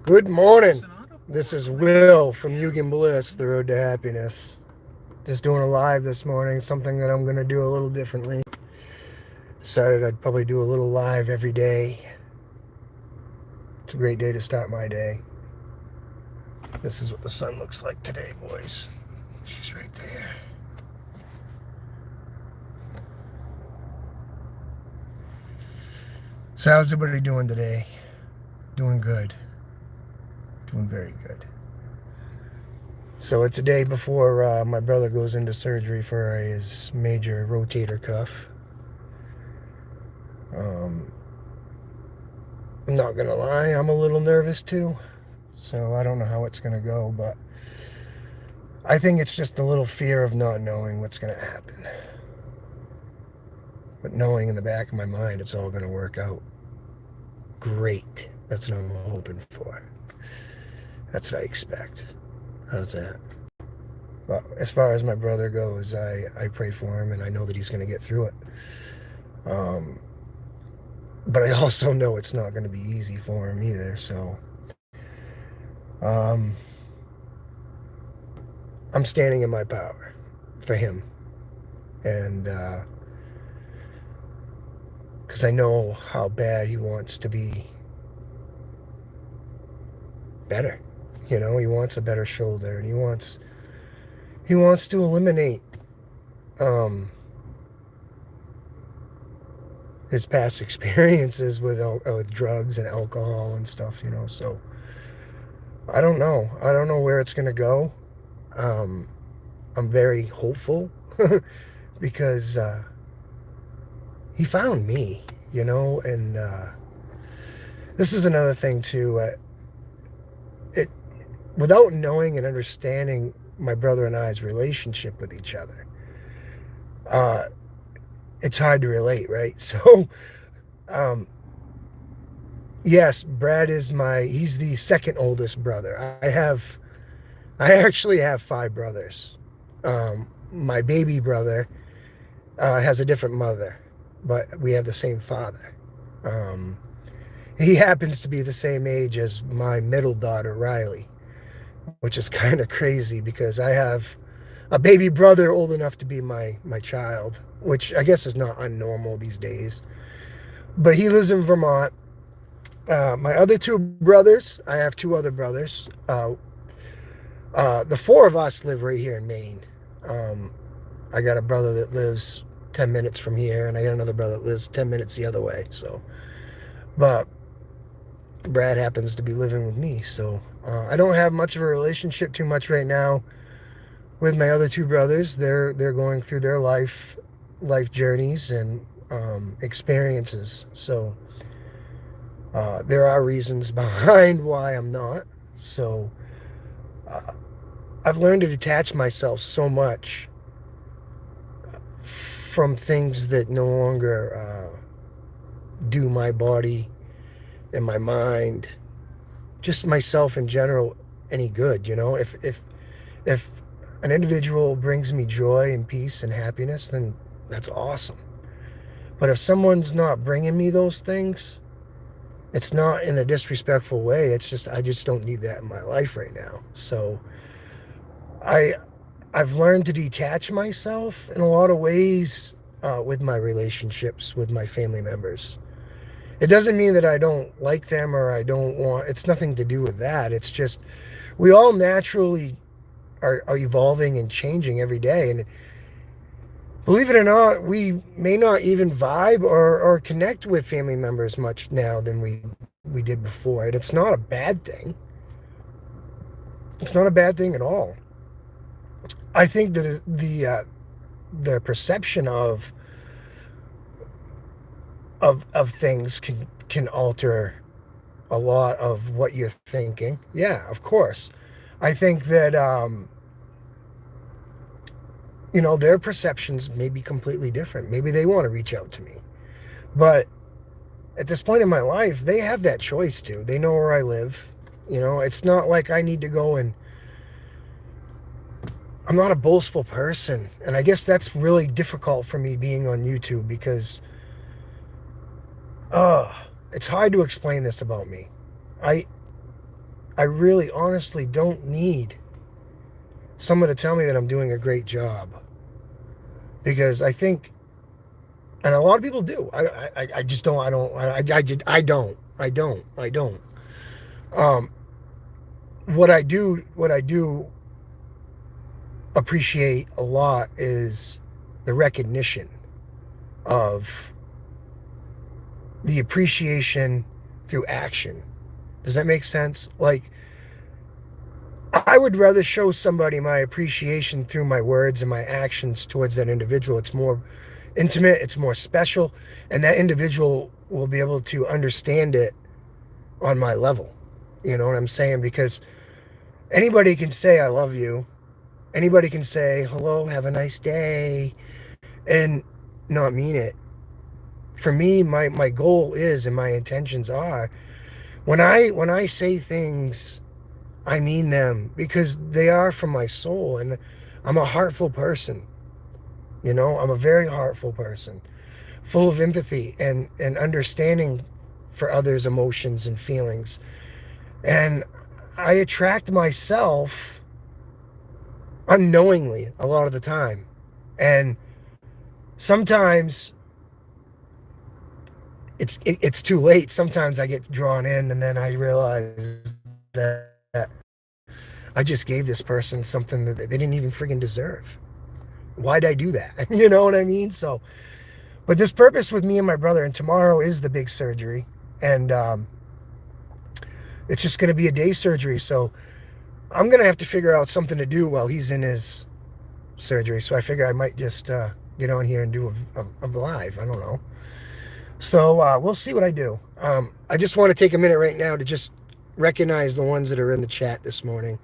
Good morning. This is Will from Yugen Bliss, The Road to Happiness. Just doing a live this morning, something that I'm going to do a little differently. Decided I'd probably do a little live every day. It's a great day to start my day. This is what the sun looks like today, boys. She's right there. So, how's everybody doing today? Doing good. Doing very good. So, it's a day before my brother goes into surgery for his major rotator cuff. I'm not gonna lie, I'm a little nervous too. So I don't know how it's gonna go, but I think it's just a little fear of not knowing what's gonna happen. But knowing in the back of my mind it's all gonna work out great. That's what I'm hoping for. That's what I expect. How's that? But as far as my brother goes, I pray for him and I know that he's gonna get through it. Um, but I also know it's not gonna be easy for him either, so um, I'm standing in my power for him. And because I know how bad he wants to be better. You know, he wants a better shoulder, and he wants to eliminate um, his past experiences with drugs and alcohol and stuff. You know, so I don't know. I don't know where it's gonna go. Um, I'm very hopeful because he found me. You know, and this is another thing too. It Without knowing and understanding my brother and I's relationship with each other, uh, it's hard to relate, right? So, um, yes, Brad is he's the second oldest brother. I actually have five brothers. My baby brother has a different mother, but we have the same father. Um, he happens to be the same age as my middle daughter, Riley, which is kind of crazy because I have a baby brother old enough to be my child, which I guess is not unnormal these days. But he lives in Vermont. My other two brothers, I have two other brothers. The four of us live right here in Maine. Um, I got a brother that lives 10 minutes from here, and I got another brother that lives 10 minutes the other way. So, but Brad happens to be living with me. So I don't have much of a relationship too much right now with my other two brothers. They're going through their life journeys and experiences. So there are reasons behind why I'm not. So uh, I've learned to detach myself so much from things that no longer do my body and my mind, just myself in general, any good. You know, if an individual brings me joy and peace and happiness, then that's awesome. But if someone's not bringing me those things, it's not in a disrespectful way. It's just I just don't need that in my life right now. So I I've learned to detach myself in a lot of ways with my relationships with my family members. It doesn't mean that I don't like them or I don't want. It's nothing to do with that. It's just we all naturally are evolving and changing every day, and believe it or not, we may not even vibe or connect with family members much now than we did before. And it's not a bad thing. It's not a bad thing at all. I think that the perception of things can alter a lot of what you're thinking. Yeah, of course. I think that their perceptions may be completely different. Maybe they want to reach out to me, but at this point in my life, they have that choice too. They know where I live. It's not like I need to go and I'm not a boastful person. And I guess that's really difficult for me being on YouTube because uh it's hard to explain this about me. I I really honestly don't need someone to tell me that I'm doing a great job, because I think, and a lot of people do. I just don't. I don't. Um, what I do appreciate a lot is the recognition of the appreciation through action. Does that make sense? Like, I would rather show somebody my appreciation through my words and my actions towards that individual. It's more intimate, it's more special, and that individual will be able to understand it on my level. You know what I'm saying? Because anybody can say, I love you. Anybody can say, hello, have a nice day, and not mean it. For me, my goal is, and my intentions are, when I say things, I mean them, because they are from my soul, and I'm a heartful person. You know, I'm a very heartful person, full of empathy and understanding for others' emotions and feelings. And I attract myself unknowingly a lot of the time. And sometimes it's too late. Sometimes I get drawn in, and then I realize that I just gave this person something that they didn't even friggin' deserve. Why'd I do that? You know what I mean? So, but this purpose with me and my brother, and tomorrow is the big surgery, and it's just going to be a day surgery. So I'm going to have to figure out something to do while he's in his surgery. So I figure I might just get on here and do a live. I don't know. So we'll see what I do. I just want to take a minute right now to just recognize the ones that are in the chat this morning.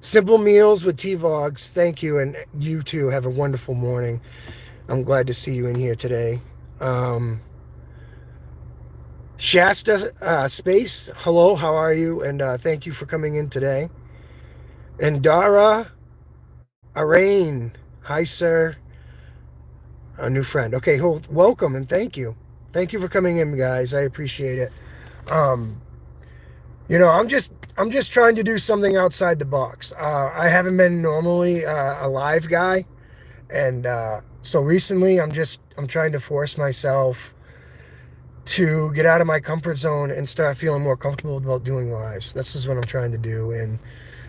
Simple Meals with T-Vogs, thank you, and you too have a wonderful morning. I'm glad to see you in here today. Shasta Space, hello, how are you? And thank you for coming in today. And Dara Arain, hi sir, a new friend. Okay, welcome and thank you. Thank you for coming in, guys. I appreciate it. You know, I'm just trying to do something outside the box. I haven't been normally a live guy, and so recently I'm trying to force myself to get out of my comfort zone and start feeling more comfortable about doing lives. This is what I'm trying to do, and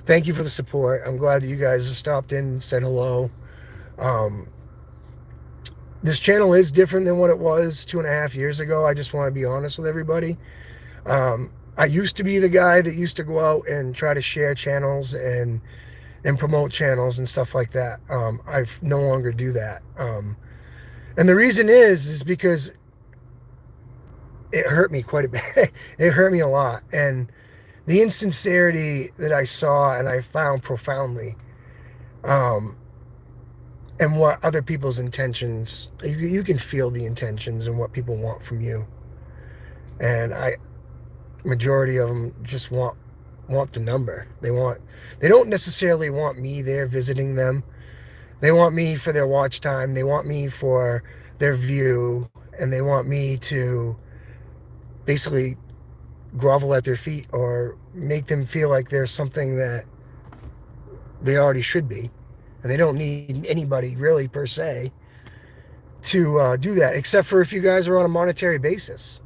thank you for the support. I'm glad that you guys have stopped in and said hello. This channel is different than what it was 2.5 years ago. I just want to be honest with everybody. I used to be the guy that used to go out and try to share channels and promote channels and stuff like that. I no longer do that. And the reason is because it hurt me quite a bit. It hurt me a lot. And the insincerity that I saw and I found profoundly, and what other people's intentions, you can feel the intentions and what people want from you. And majority of them just want the number. They don't necessarily want me there visiting them. They want me for their watch time. They want me for their view, and they want me to basically grovel at their feet or make them feel like they're something that they already should be. And they don't need anybody really per se to do that, except for if you guys are on a monetary basis.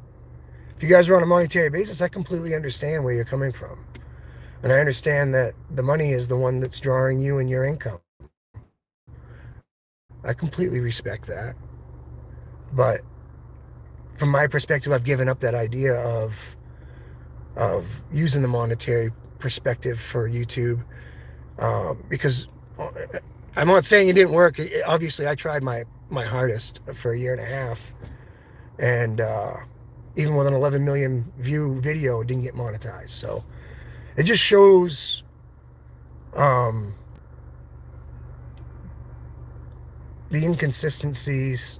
If you guys are on a monetary basis, I completely understand where you're coming from. And I understand that the money is the one that's drawing you and your income. I completely respect that. But from my perspective, I've given up that idea of using the monetary perspective for YouTube, because I'm not saying it didn't work. Obviously, I tried my hardest for 1.5 years, and even with an 11 million view video, it didn't get monetized. So it just shows the inconsistencies,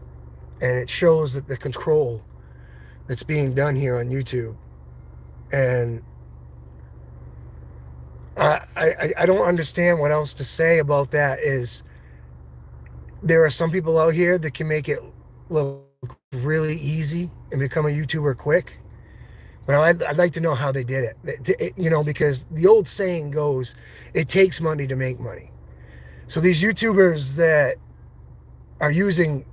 and it shows that the control that's being done here on YouTube. And I don't understand what else to say about that. Is there are some people out here that can make it look really easy and become a YouTuber quick, But I'd like to know how they did it. You know, because the old saying goes, it takes money to make money. So these YouTubers that are using,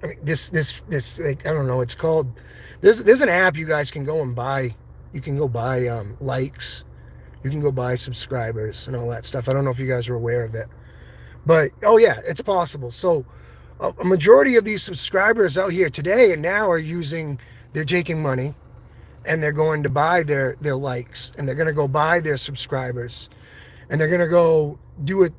I mean, this like, I don't know, it's called, there's an app you guys can go and buy. You can go buy likes. You can go buy subscribers and all that stuff. I don't know if you guys are aware of it. But oh yeah, it's possible. So a majority of these subscribers out here today and now are using, they're taking money and they're going to buy their likes, and they're going to go buy their subscribers, and they're going to go do it.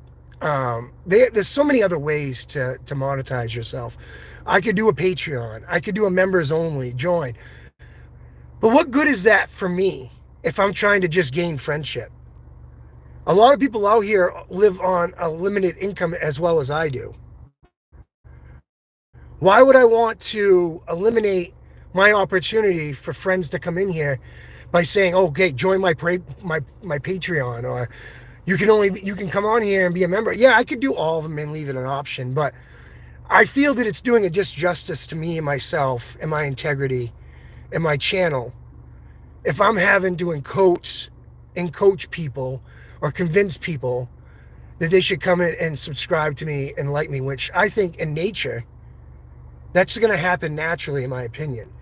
There's so many other ways to monetize yourself. I could do a Patreon. I could do a members only join. But what good is that for me if I'm trying to just gain friendship? A lot of people out here live on a limited income as well as I do. Why would I want to eliminate my opportunity for friends to come in here by saying, "Oh, okay, join my Patreon," or you can come on here and be a member. Yeah, I could do all of them and leave it an option, but I feel that it's doing a disjustice to me and myself and my integrity and my channel if I'm having to coach people or convince people that they should come in and subscribe to me and like me, which I think in nature, that's going to happen naturally, in my opinion.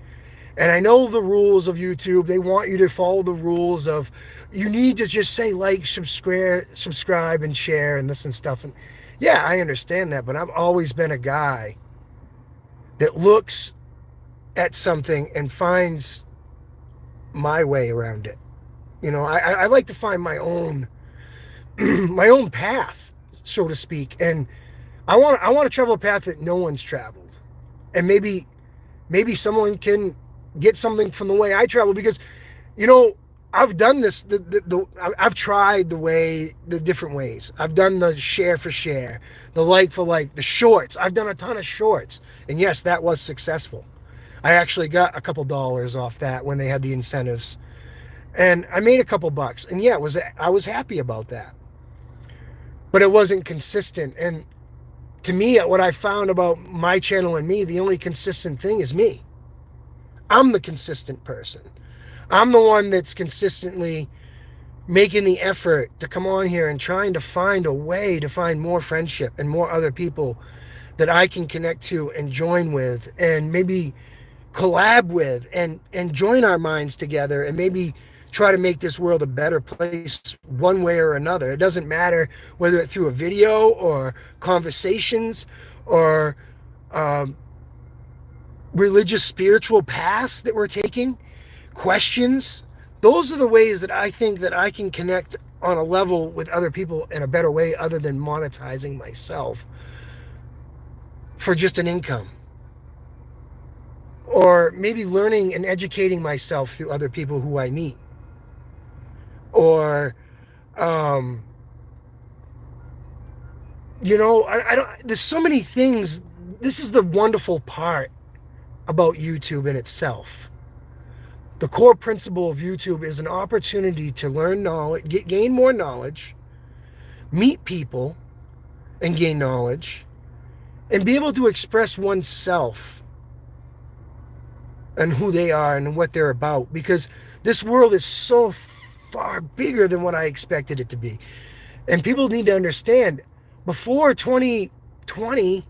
And I know the rules of YouTube. They want you to follow the rules of, you need to just say like, subscribe and share and this and stuff. And yeah, I understand that, but I've always been a guy that looks at something and finds my way around it. You know, I like to find my own my own path, so to speak. And I want to travel a path that no one's traveled. And maybe someone can get something from the way I travel, because, you know, I've done this. I've tried the different ways. I've done the share for share, the like for like, the shorts. I've done a ton of shorts, and yes, that was successful. I actually got a couple dollars off that when they had the incentives, and I made a couple bucks. And yeah, I was happy about that, but it wasn't consistent. And to me, what I found about my channel and me, the only consistent thing is me. I'm the consistent person. I'm the one that's consistently making the effort to come on here and trying to find a way to find more friendship and more other people that I can connect to and join with, and maybe collab with, and join our minds together, and maybe try to make this world a better place one way or another. It doesn't matter whether it's through a video or conversations or religious spiritual paths that we're taking, questions. Those are the ways that I think that I can connect on a level with other people in a better way, other than monetizing myself for just an income, or maybe learning and educating myself through other people who I meet, or you know, I don't, there's so many things. This is the wonderful part about YouTube in itself. The core principle of YouTube is an opportunity to learn knowledge, gain more knowledge, meet people and gain knowledge, and be able to express oneself and who they are and what they're about, because this world is so far bigger than what I expected it to be. And people need to understand, before 2020,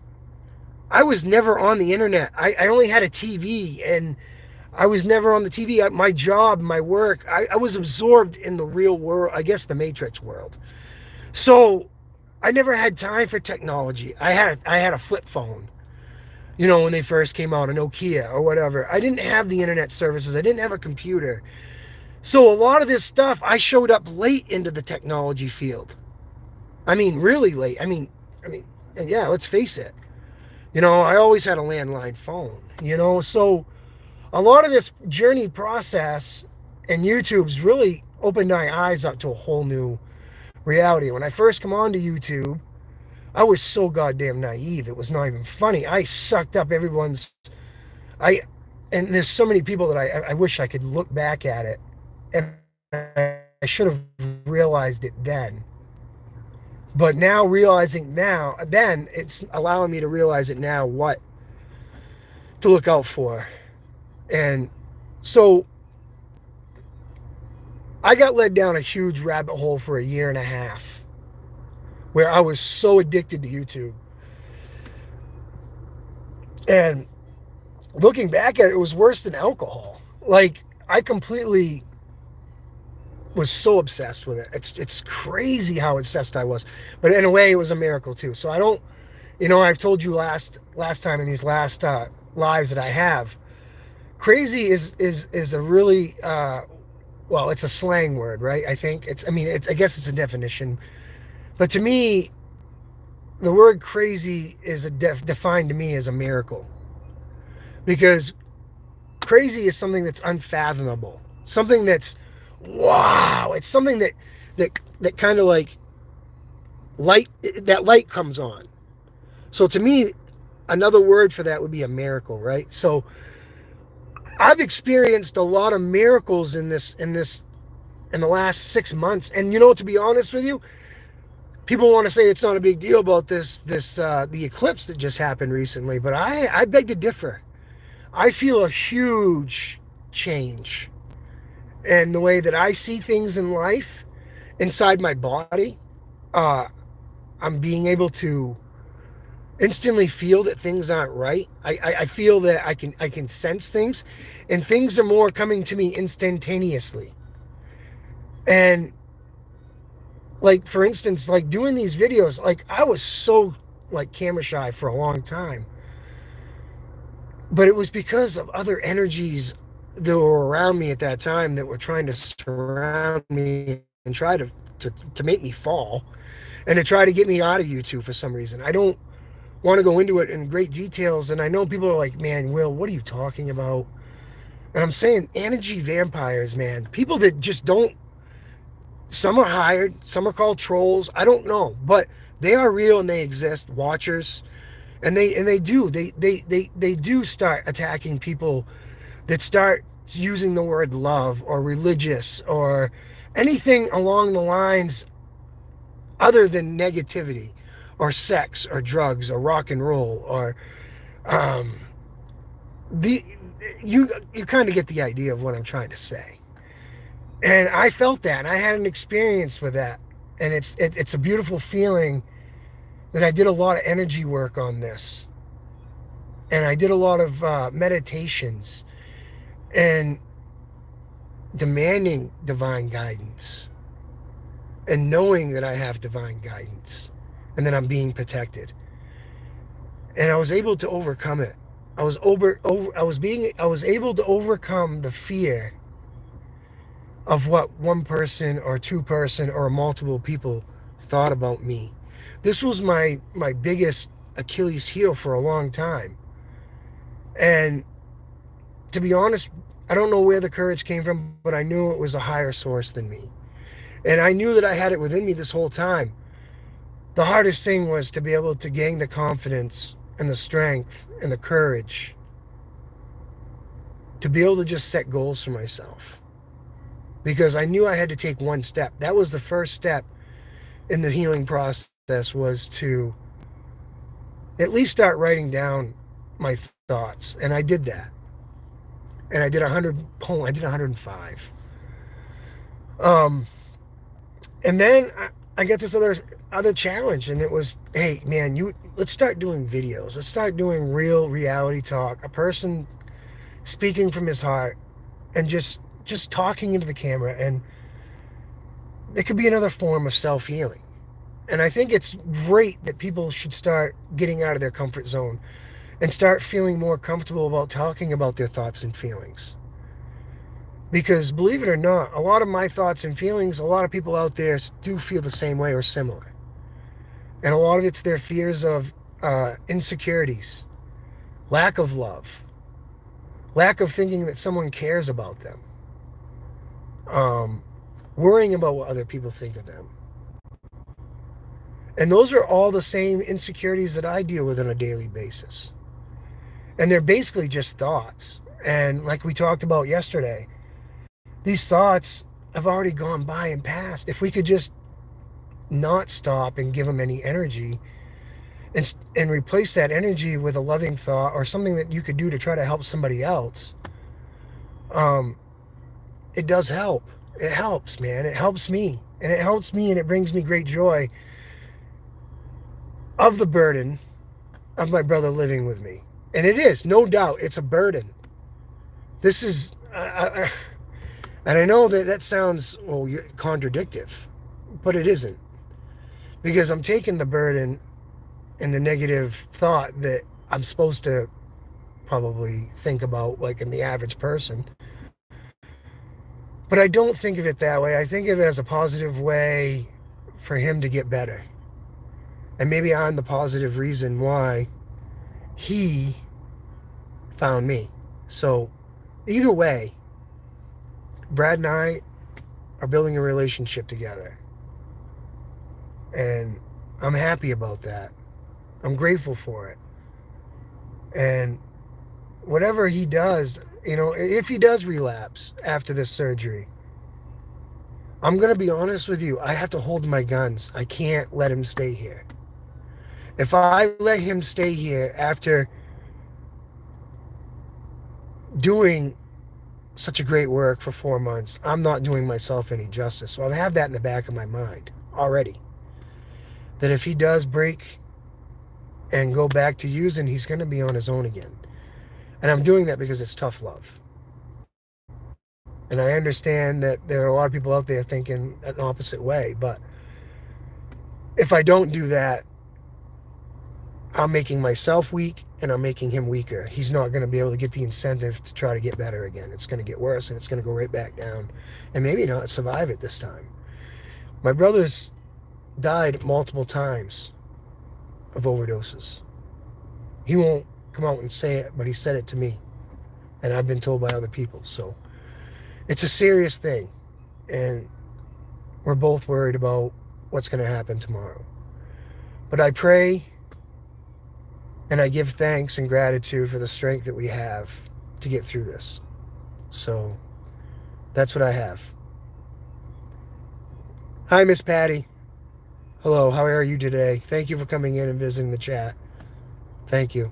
I was never on the internet. I only had a TV, and I was never on the TV. My job, my work, I was absorbed in the real world, I guess the Matrix world. So I never had time for technology. I had a flip phone, you know, when they first came out, a Nokia or whatever. I didn't have the internet services. I didn't have a computer. So a lot of this stuff, I showed up late into the technology field. I mean, really late. I mean, yeah, let's face it. You know, I always had a landline phone, you know, so a lot of this journey process and YouTube's really opened my eyes up to a whole new reality. When I first come on to YouTube, I was so goddamn naive. It was not even funny. I sucked up everyone's, and there's so many people that I wish I could look back at it, and I should have realized it then. But now then it's allowing me to realize it now, what to look out for. And so I got led down a huge rabbit hole for a year and a half where I was so addicted to YouTube. And looking back at it, it was worse than alcohol. Like, I completely was so obsessed with it. It's crazy how obsessed I was. But in a way, it was a miracle too. So I don't, I've told you last time in these last lives that I have, crazy is a really well, it's a slang word, right? I think I guess it's a definition. But to me, the word crazy is defined to me as a miracle. Because crazy is something that's unfathomable. Something that's wow. It's something that kind of like light comes on. So to me, another word for that would be a miracle, right? So I've experienced a lot of miracles in the last 6 months. And to be honest with you, people want to say it's not a big deal about the eclipse that just happened recently, but I beg to differ. I feel a huge change in the way that I see things in life, inside my body. I'm being able to instantly feel that things aren't right. I feel that I can sense things, and things are more coming to me instantaneously. And like, for instance, like doing these videos, like I was so like camera shy for a long time, but it was because of other energies that were around me at that time that were trying to surround me and try to make me fall and to try to get me out of YouTube for some reason. I don't want to go into it in great details, and I know people are like, man, Will, what are you talking about? And I'm saying energy vampires, man. People that just don't, some are hired, some are called trolls, I don't know, but they are real and they exist, watchers. And they do start attacking people that start using the word love or religious or anything along the lines other than negativity or sex or drugs or rock and roll or the you kind of get the idea of what I'm trying to say. And I felt that, and I had an experience with that, and it's a beautiful feeling that I did a lot of energy work on this, and I did a lot of meditations and demanding divine guidance and knowing that I have divine guidance and that I'm being protected. And I was able to overcome it. I was able to overcome the fear of what one person or two person or multiple people thought about me. This was my biggest Achilles heel for a long time. And to be honest, I don't know where the courage came from, but I knew it was a higher source than me. And I knew that I had it within me this whole time. The hardest thing was to be able to gain the confidence and the strength and the courage to be able to just set goals for myself. Because I knew I had to take one step. That was the first step in the healing process, was to at least start writing down my thoughts. And I did that. And I did 105. And then I got this other challenge, and it was, hey man, let's start doing videos. Let's start doing real reality talk. A person speaking from his heart and just talking into the camera, and it could be another form of self-healing. And I think it's great that people should start getting out of their comfort zone and start feeling more comfortable about talking about their thoughts and feelings. Because believe it or not, a lot of my thoughts and feelings, a lot of people out there do feel the same way or similar. And a lot of it's their fears of insecurities, lack of love, lack of thinking that someone cares about them, worrying about what other people think of them. And those are all the same insecurities that I deal with on a daily basis. And they're basically just thoughts. And like we talked about yesterday, these thoughts have already gone by and passed. If we could just not stop and give them any energy and replace that energy with a loving thought or something that you could do to try to help somebody else, it does help. it helps, man. It helps me. And it helps me and it brings me great joy of the burden of my brother living with me. And it is, no doubt, it's a burden. This is, and I know that that sounds, well, contradictive, but it isn't. Because I'm taking the burden and the negative thought that I'm supposed to probably think about, like in the average person. But I don't think of it that way. I think of it as a positive way for him to get better. And maybe I'm the positive reason why he found me. So either way, Brad and I are building a relationship together. And I'm happy about that. I'm grateful for it. And whatever he does, if he does relapse after this surgery, I'm going to be honest with you. I have to hold my guns. I can't let him stay here. If I let him stay here after doing such a great work for 4 months, I'm not doing myself any justice. So I have that in the back of my mind already. That if he does break and go back to using, he's going to be on his own again. And I'm doing that because it's tough love. And I understand that there are a lot of people out there thinking an opposite way. But if I don't do that, I'm making myself weak and I'm making him weaker. He's not going to be able to get the incentive to try to get better again. It's going to get worse and it's going to go right back down and maybe not survive it this time. My brother's died multiple times of overdoses. He won't come out and say it, but he said it to me. And I've been told by other people. So it's a serious thing. And we're both worried about what's going to happen tomorrow. But I pray and I give thanks and gratitude for the strength that we have to get through this. So that's what I have. Hi, Miss Patty. Hello, how are you today? Thank you for coming in and visiting the chat. Thank you.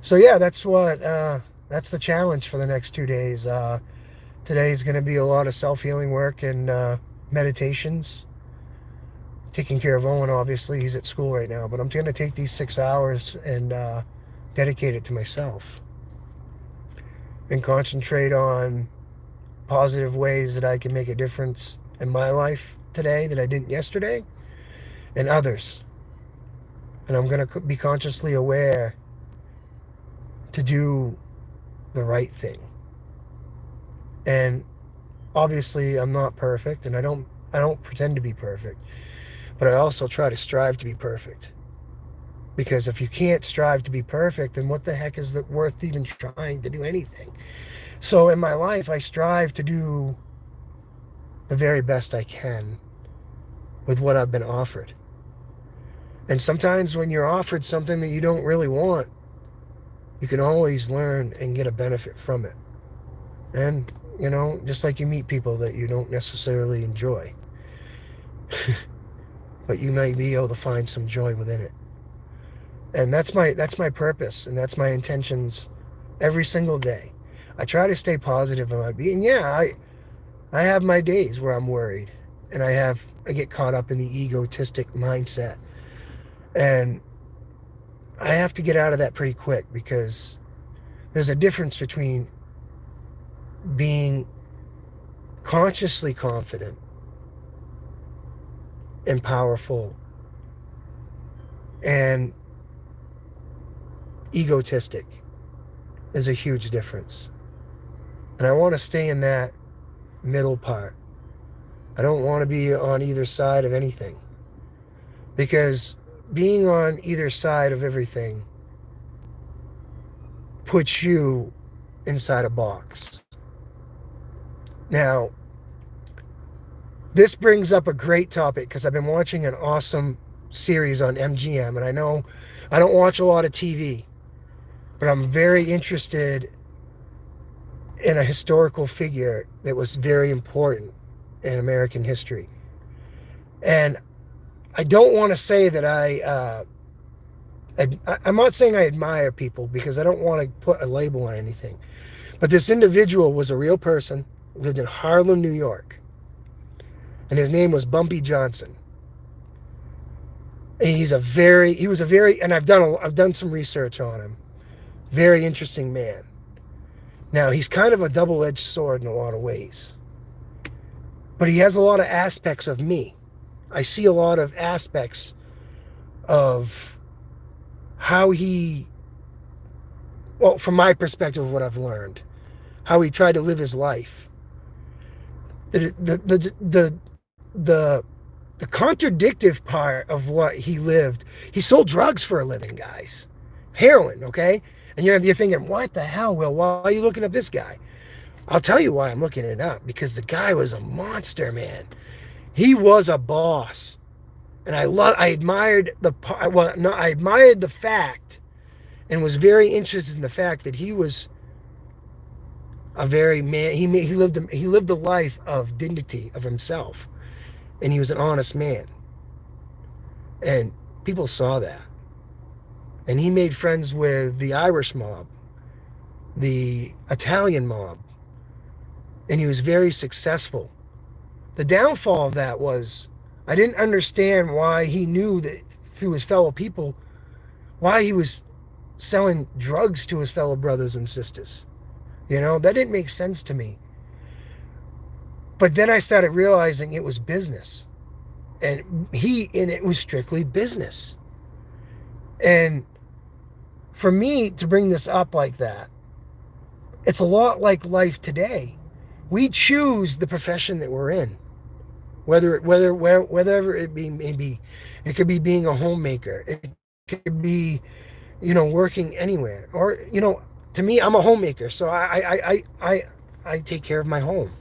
So yeah, that's the challenge for the next 2 days. Today is going to be a lot of self-healing work and meditations. Taking care of Owen, obviously. He's at school right now. But I'm going to take these 6 hours and dedicate it to myself. And concentrate on positive ways that I can make a difference in my life today that I didn't yesterday. And others. And I'm going to be consciously aware to do the right thing. And obviously I'm not perfect and I don't pretend to be perfect. But I also try to strive to be perfect. Because if you can't strive to be perfect, then what the heck is it worth even trying to do anything? So in my life, I strive to do the very best I can with what I've been offered. And sometimes when you're offered something that you don't really want, you can always learn and get a benefit from it. And, just like you meet people that you don't necessarily enjoy. But you might be able to find some joy within it. And that's my purpose and that's my intentions every single day. I try to stay positive about being. Yeah, I have my days where I'm worried and I get caught up in the egotistic mindset. And I have to get out of that pretty quick because there's a difference between being consciously confident and powerful and egotistic. Is a huge difference. And I want to stay in that middle part. I don't want to be on either side of anything. Because being on either side of everything puts you inside a box. Now, this brings up a great topic because I've been watching an awesome series on MGM, and I know I don't watch a lot of TV, but I'm very interested in a historical figure that was very important in American history. And I don't want to say that I'm not saying I admire people because I don't want to put a label on anything. But this individual was a real person. lived in Harlem, New York, and his name was Bumpy Johnson. And he was a very, and I've done some research on him. Very interesting man. Now, he's kind of a double-edged sword in a lot of ways, but he has a lot of aspects of me. I see a lot of aspects of how he, well, from my perspective of what I've learned, how he tried to live his life. The the contradictive part of what he lived, he sold drugs for a living, guys. Heroin, okay? And you're thinking, what the hell, Will? Why are you looking up this guy? I'll tell you why I'm looking it up. Because the guy was a monster, man. He was a boss. And I admired I admired the fact and was very interested in the fact that he was a very man. He lived a life of dignity of himself. And he was an honest man. And people saw that. And he made friends with the Irish mob, the Italian mob, and he was very successful. The downfall of that was I didn't understand why he knew that through his fellow people, why he was selling drugs to his fellow brothers and sisters. You know, that didn't make sense to me. But then I started realizing it was business. And it was strictly business. And for me to bring this up like that, it's a lot like life today. We choose the profession that we're in, whatever it may be. It could be being a homemaker. It could be, working anywhere. Or, to me, I'm a homemaker, so I take care of my home.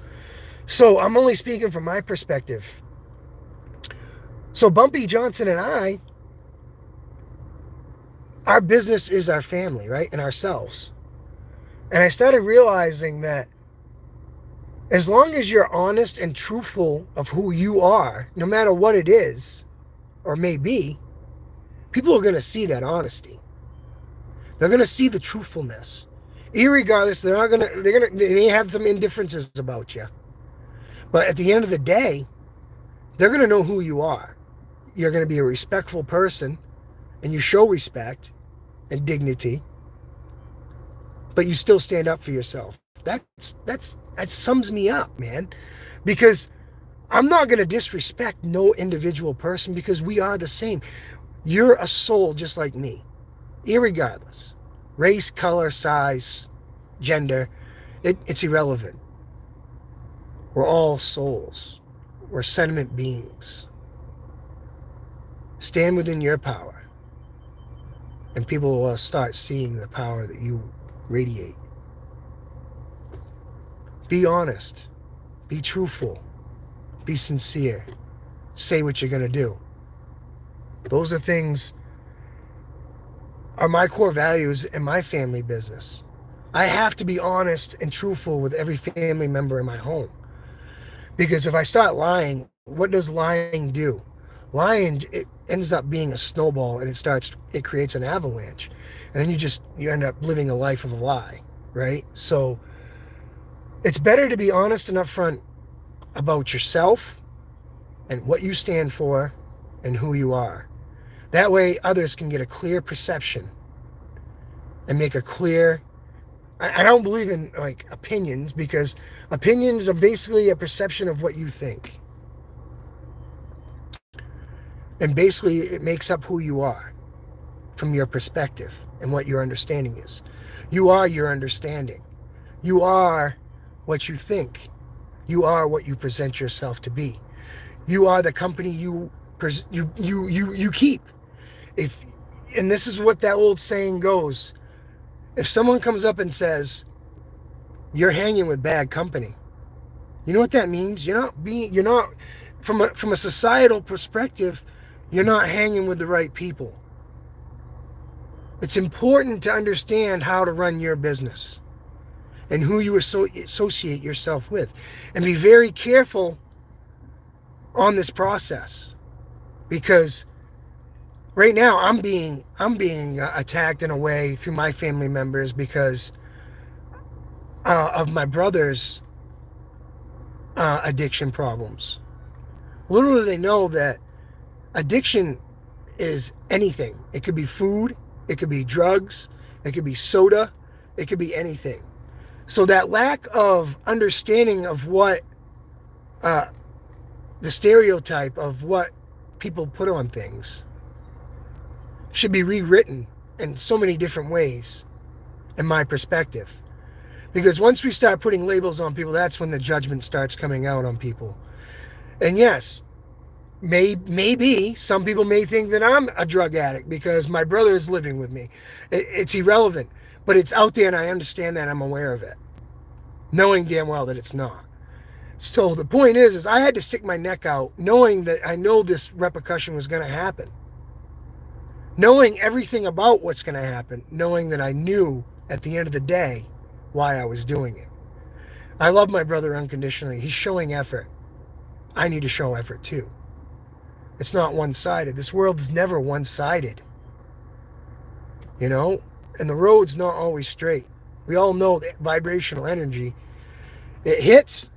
So I'm only speaking from my perspective. So Bumpy Johnson and our business is our family, right? And ourselves. And I started realizing that as long as you're honest and truthful of who you are, no matter what it is or may be, people are going to see that honesty. They're going to see the truthfulness. Irregardless, they may have some indifferences about you. But at the end of the day, they're going to know who you are. You're going to be a respectful person, and you show respect and dignity, but you still stand up for yourself. That sums me up, man, because I'm not going to disrespect no individual person because we are the same. You're a soul just like me, irregardless. Race, color, size, gender, it's irrelevant. We're all souls. We're sentient beings. Stand within your power, and people will start seeing the power that you radiate. Be honest. Be truthful. Be sincere. Say what you're going to do. Those are my core values in my family business. I have to be honest and truthful with every family member in my home. Because if I start lying, what does lying do? Lying, it ends up being a snowball, and it creates an avalanche. And then you end up living a life of a lie, right? So it's better to be honest and upfront about yourself and what you stand for and who you are. That way others can get a clear perception and make a clear... I don't believe in opinions, because opinions are basically a perception of what you think. And basically it makes up who you are from your perspective and what your understanding is. You are your understanding. You are what you think. You are what you present yourself to be. You are the company you keep. And this is what that old saying goes. If someone comes up and says, you're hanging with bad company, you know what that means? You're not from a societal perspective, you're not hanging with the right people. It's important to understand how to run your business and who you associate yourself with, and be very careful on this process, because right now I'm being attacked in a way through my family members because of my brother's addiction problems. Little do they know that addiction is anything. It could be food, it could be drugs, it could be soda, it could be anything. So that lack of understanding of what the stereotype of what people put on things should be rewritten in so many different ways, in my perspective. Because once we start putting labels on people, that's when the judgment starts coming out on people. And yes, maybe some people may think that I'm a drug addict because my brother is living with me. It's irrelevant, but it's out there and I understand that, I'm aware of it, knowing damn well that it's not. So the point is I had to stick my neck out knowing that I know this repercussion was going to happen. Knowing everything about what's going to happen, knowing that I knew at the end of the day why I was doing it. I love my brother unconditionally. He's showing effort. I need to show effort too. It's not one-sided. This world is never one-sided. You know? And the road's not always straight. We all know that vibrational energy, it hits,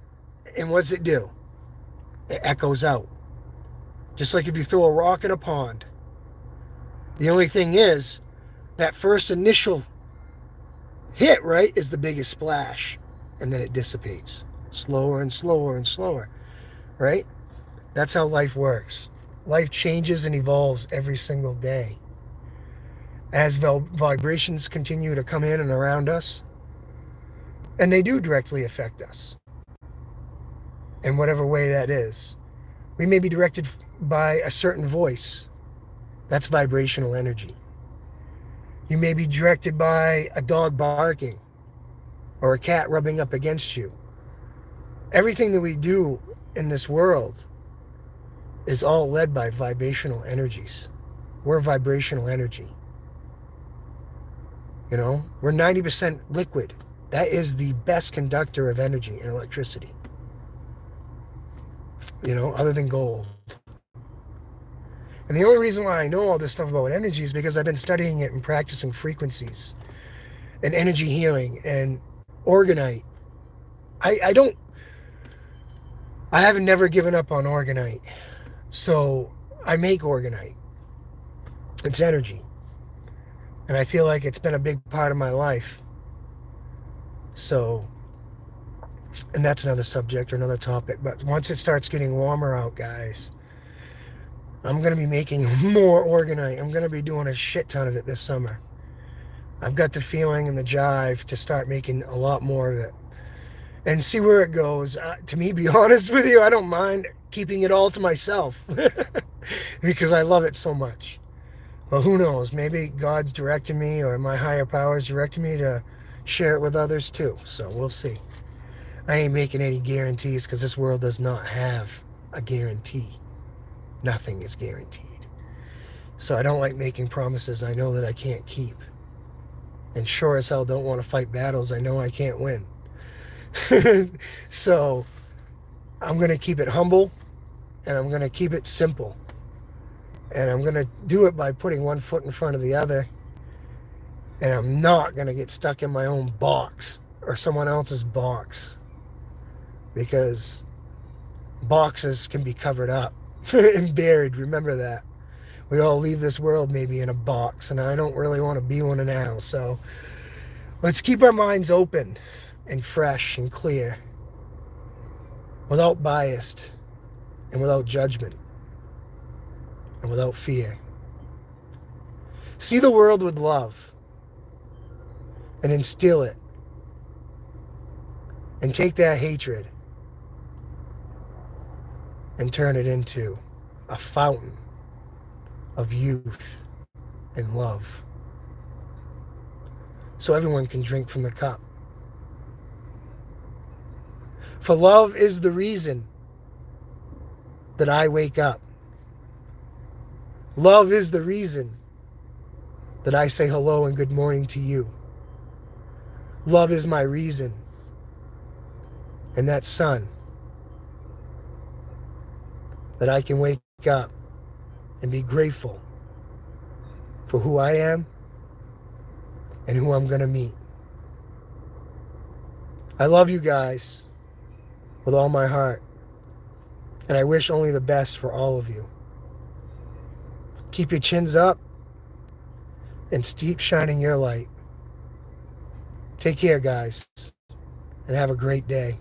and what's it do? It echoes out. Just like if you throw a rock in a pond. The only thing is, that first initial hit, right, is the biggest splash. And then it dissipates. Slower and slower and slower. Right? That's how life works. Life changes and evolves every single day. As vibrations continue to come in and around us, and they do directly affect us in whatever way that is. We may be directed by a certain voice. That's vibrational energy. You may be directed by a dog barking or a cat rubbing up against you. Everything that we do in this world is all led by vibrational energies. We're vibrational energy. You know, we're 90% liquid. That is the best conductor of energy and electricity. You know, other than gold. And the only reason why I know all this stuff about energy is because I've been studying it and practicing frequencies and energy healing and orgonite. I haven't never given up on orgonite. So I make orgonite. It's energy. And I feel like it's been a big part of my life. So, and that's another subject or another topic. But once it starts getting warmer out, guys, I'm going to be making more orgonite. I'm going to be doing a shit ton of it this summer. I've got the feeling and the jive to start making a lot more of it. And see where it goes. To me, be honest with you, I don't mind keeping it all to myself. Because I love it so much. But who knows? Maybe God's directing me or my higher powers directing me to share it with others too. So we'll see. I ain't making any guarantees because this world does not have a guarantee. Nothing is guaranteed. So I don't like making promises I know that I can't keep. And sure as hell don't want to fight battles I know I can't win. So I'm going to keep it humble and I'm going to keep it simple. And I'm going to do it by putting one foot in front of the other. And I'm not going to get stuck in my own box or someone else's box. Because boxes can be covered up and buried. Remember that. We all leave this world maybe in a box. And I don't really want to be one now. So let's keep our minds open and fresh and clear. Without bias and without judgment. And without fear. See the world with love and instill it. And take that hatred and turn it into a fountain of youth and love. So everyone can drink from the cup. For love is the reason that I wake up. Love is the reason that I say hello and good morning to you. Love is my reason. And that sun, that I can wake up and be grateful for who I am and who I'm going to meet. I love you guys. with all my heart. And I wish only the best for all of you. Keep your chins up and keep shining your light. Take care, guys, and have a great day.